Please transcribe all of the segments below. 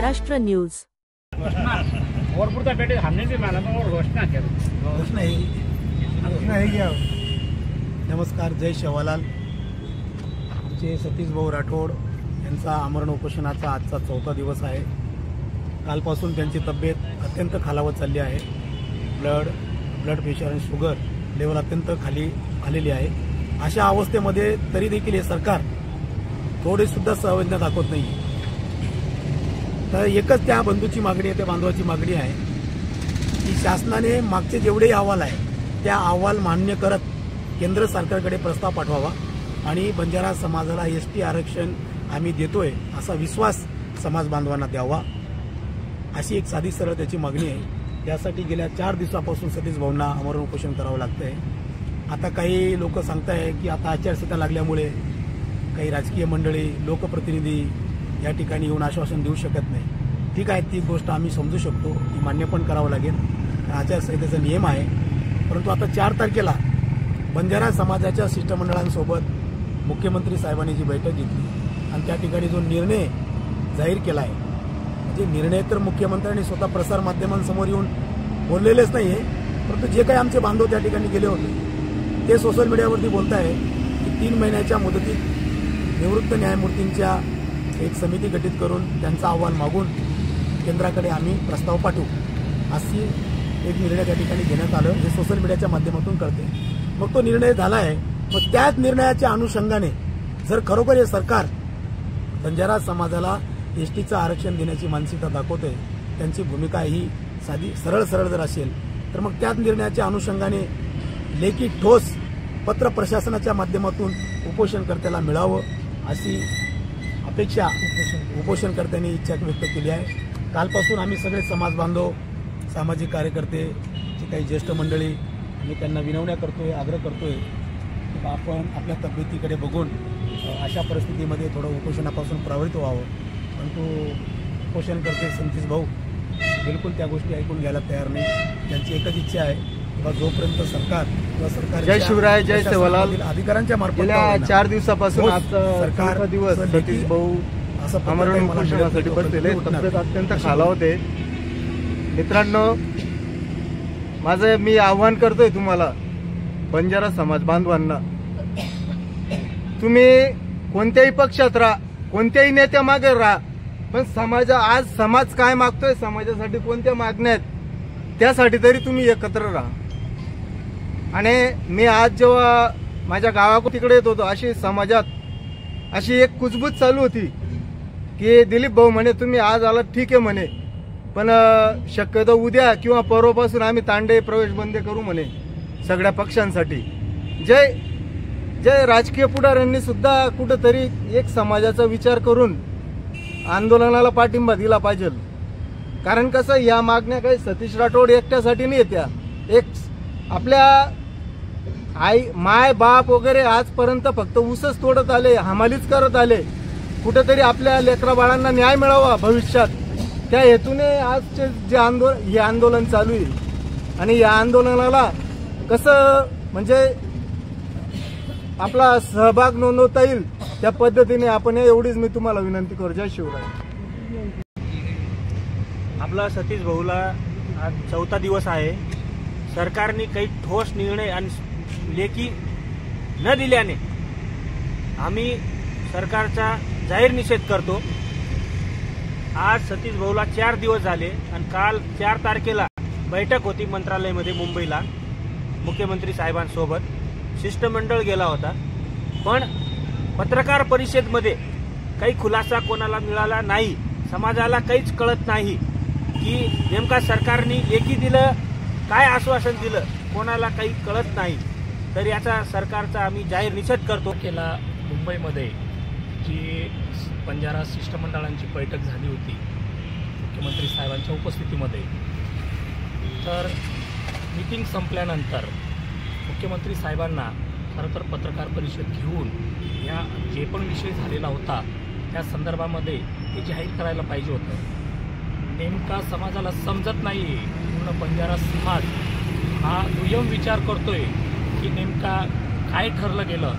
Maharashtra news. नमस्कार, जय शेवालाल। आमचे सतीश भाऊ राठोड यांचा आमरण उपोषणाचा आजचा 4था दिवस आहे। कालपासून त्यांची तब्येत अत्यंत खालावत चालली आहे। ब्लड प्रेशर आणि शुगर लेवल अत्यंत खाली आलेली आहे। अशा अवस्थेमध्ये तरी देखील हे सरकार थोडे सुद्धा संवेदना दाखवत नाही। तर एकच त्या बंधूची मागणी आहे, त्या बांधवाची मागणी आहे की शासनाने मागचे जेवढे अहवाल आहे त्या अहवाल मान्य करत केंद्र सरकारकडे प्रस्ताव पाठवावा आणि बंजारा समाजाला एसटी आरक्षण आम्ही देतोय असा विश्वास समाज बांधवांना द्यावा, अशी एक साधी सरळ त्याची मागणी आहे। त्यासाठी गेल्या 4 दिवसापासून सतीश भाऊंना आमरण उपोषण करावं लागतंय। आता काही लोक सांगताय की आता आचारसंहिता लागल्यामुळे काही राजकीय मंडळी, लोकप्रतिनिधी या ठिकाणी येऊन आश्वासन देऊ शकत नाही। ठीक आहे, ती गोष्ट आम्ही समजू शकतो, ती मान्य पण करावं लागेल, आचारसंहितेचा नियम आहे। परंतु आता 4 तारखेला बंजारा समाजाच्या शिष्टमंडळांसोबत मुख्यमंत्री साहेबांनी जी बैठक घेतली आणि त्या ठिकाणी जो निर्णय जाहीर केला आहे, म्हणजे निर्णय तर मुख्यमंत्र्यांनी स्वतः प्रसार माध्यमांसमोर येऊन बोललेलेच नाहीये, परंतु जे काही आमचे बांधव त्या ठिकाणी गेले होते ते सोशल मीडियावरती बोलत आहे की 3 महिन्याच्या मुदतीत निवृत्त न्यायमूर्तींच्या एक समिती गठीत करून त्यांचा अहवाल मागून केंद्राकडे आम्ही प्रस्ताव पाठवू, अशी एक निर्णय त्या ठिकाणी घेण्यात आलं। हे सोशल मीडियाच्या माध्यमातून कळते। मग तो निर्णय झाला आहे, मग त्याच निर्णयाच्या अनुषंगाने जर खरोखर हे सरकार बंजारा समाजाला एसटीचं आरक्षण देण्याची मानसिकता दाखवते, त्यांची भूमिका ही साधी सरळ जर असेल तर मग त्याच निर्णयाच्या अनुषंगाने लेखी ठोस पत्र प्रशासनाच्या माध्यमातून उपोषणकर्त्याला मिळावं, अशी अपेक्षा उपोषणकर्त्यांनी इच्छा व्यक्त केली आहे। कालपासून आम्ही सगळे समाज बांधव, सामाजिक कार्यकर्ते, जे काही ज्येष्ठ मंडळी, आम्ही त्यांना विनवण्या करतोय, आग्रह करतोय की आपण आपल्या तब्येतीकडे बघून अशा परिस्थितीमध्ये थोडं उपोषणापासून प्रवृत्त व्हावं। परंतु उपोषणकर्ते सतीश भाऊ बिलकुल त्या गोष्टी ऐकून घ्यायला तयार नाही। त्यांची एकच इच्छा आहे की जोपर्यंत सरकार किंवा सरकार जय शिवराय, जय शेवालाल अधिकाऱ्यांच्या मार्फत गेल्या 4 दिवसापासून सरकार दिवस सतीश भाऊ आमरण उपोषणासाठी बसलेले, तब्येत अत्यंत खालावते। मित्रांनो, माझं मी आव्हान करतोय तुम्हाला बंजारा समाज बांधवांना, तुम्ही कोणत्याही पक्षात राहा, कोणत्याही नेत्या मागे राहा, पण आज समाज काय मागतोय, समाजासाठी कोणत्या मागण्या आहेत, त्यासाठी तरी तुम्ही एकत्र राहा। आणि मी आज जेव्हा माझ्या गावाकडे तिकडे येत होतो, अशी समाजात अशी एक कुजबूज चालू होती की दिलीप भाऊ म्हणे तुम्ही आज आलात ठीक आहे म्हणे, पण शक्यतो उद्या किंवा परवापासून आम्ही तांडे प्रवेश बंद करू म्हणे सगळ्या पक्षांसाठी। जय राजकीय पुढाऱ्यांनी सुद्धा कुठेतरी एक समाजाचा विचार करून आंदोलनाला पाठिंबा दिला पाहिजे। कारण कसं, या मागण्या काही सतीश राठोड एकट्यासाठी नाही येत्या, एक आपल्या माय बाप वगैरे आजपर्यंत फक्त ऊसच तोडत आले, हमालीच करत आले, कुठेतरी आपल्या लेकरा बाळांना न्याय मिळावा भविष्यात, त्या हेतूने आजचे जे हे आंदोलन चालू आहे। आणि या आंदोलनाला कसं म्हणजे आपला सहभाग नोंदवता येईल त्या पद्धतीने आपण एवढीच मी तुम्हाला विनंती करू। जय शिवराय। आपला सतीश भाऊला आज 4था दिवस आहे। सरकारने काही ठोस निर्णय आणि लेखी न दिल्याने आम्ही सरकारचा जाहीर निषेध करतो। आज सतीश भाऊला 4 दिवस झाले आणि काल 4 तारखेला बैठक होती मंत्रालयामध्ये मुंबईला, मुख्यमंत्री साहेबांसोबत शिष्टमंडळ गेला होता, पण पत्रकार परिषदेमध्ये काही खुलासा कोणाला मिळाला नाही। समाजाला काहीच कळत नाही की नेमका सरकारने लेखी दिलं, काय आश्वासन दिलं, कोणाला काही कळत नाही। तर याचा सरकारचा आम्ही जाहीर निषेध करतो। केला मुंबईमध्ये जी बंजारा शिष्टमंडळांची बैठक झाली होती मुख्यमंत्री साहेबांच्या उपस्थितीमध्ये, तर मीटिंग संपल्यानंतर मुख्यमंत्री साहेबांना खरं तर पत्रकार परिषद घेऊन या जे पण विषय झालेला होता त्या संदर्भामध्ये हे जाहीर करायला पाहिजे होतं। नेमका समाजाला समजत नाही, पूर्ण बंजारा समाज हा दुय्यम विचार करतोय की नेमका काय ठरलं गेलं,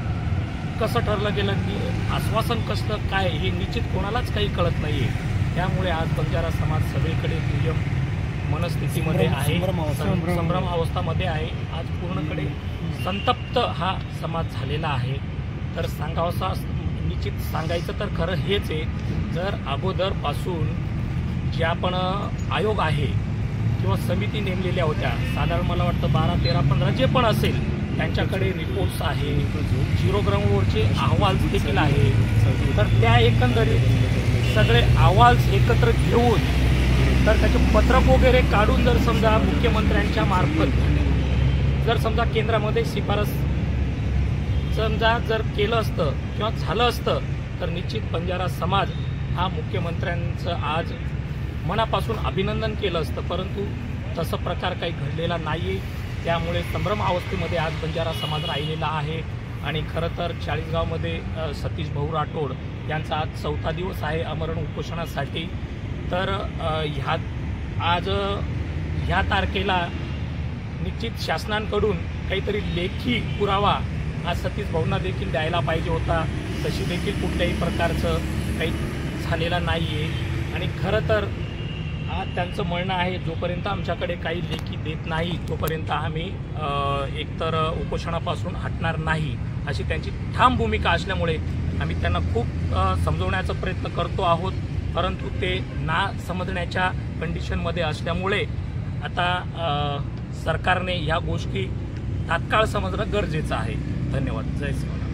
कसं ठरलं गेलं, की आश्वासन कसलं काय हे निश्चित कोणालाच काही कळत नाही आहे। त्यामुळे आज बंजारा समाज सगळीकडे दुय्यम मनस्थितीमध्ये आहे, संभ्रम अवस्थामध्ये आहे. आज पूर्णकडे संतप्त हा समाज झालेला आहे. तर सांगावसा निश्चित सांगायचं तर खरं हेच आहे, जर अगोदरपासून जे आपण आयोग आहे किंवा समिती नेमलेल्या होत्या, साधारण मला वाटतं 12, 13, 15 जे पण असेल त्यांच्याकडे रिपोर्ट्स आहे, झिरो ग्राउंडवरचे अहवाल देखील आहे. तर त्या एकंदरीत सगळे अहवाल एकत्र घेऊन तर त्याचे पत्रक वगैरे काढून जर समजा मुख्यमंत्र्यांच्या मार्फत जर समजा केंद्रामध्ये शिफारस समजा जर केलं असतं किंवा झालं असतं तर निश्चित बंजारा समाज हा मुख्यमंत्र्यांचं आज मनापासून अभिनंदन केलं असतं. परंतु तसं प्रकार काही घडलेला नाही. त्यामुळे संभ्रम अवस्थेमध्ये आज बंजारा समाज राहिलेला आहे. आणि खरं तर चाळीसगावमध्ये सतीश भाऊ राठोड यांचा आज 4था दिवस आहे आमरण उपोषणासाठी. तर ह्या तारखेला निश्चित शासनाकडून काहीतरी लेखी पुरावा आज सतीश भाऊंना देखील द्यायला पाहिजे होता. तशी देखील कुठल्याही प्रकारचं काही झालेलं नाही आहे. आणि खरं तर आज त्यांचं म्हणणं आहे, जोपर्यंत आमच्याकडे काही लेखी देत नाही तोपर्यंत आम्ही एकतर उपोषणापासून हटणार नाही, अशी त्यांची ठाम भूमिका असल्यामुळे आम्ही त्यांना खूप समजवण्याचा प्रयत्न करतो आहोत. परंतु ते ना समजण्याच्या कंडिशनमध्ये असल्यामुळे आता सरकारने ह्या गोष्टी तात्काळ समजणं गरजेचं आहे. धन्यवाद. जय श्रीराम.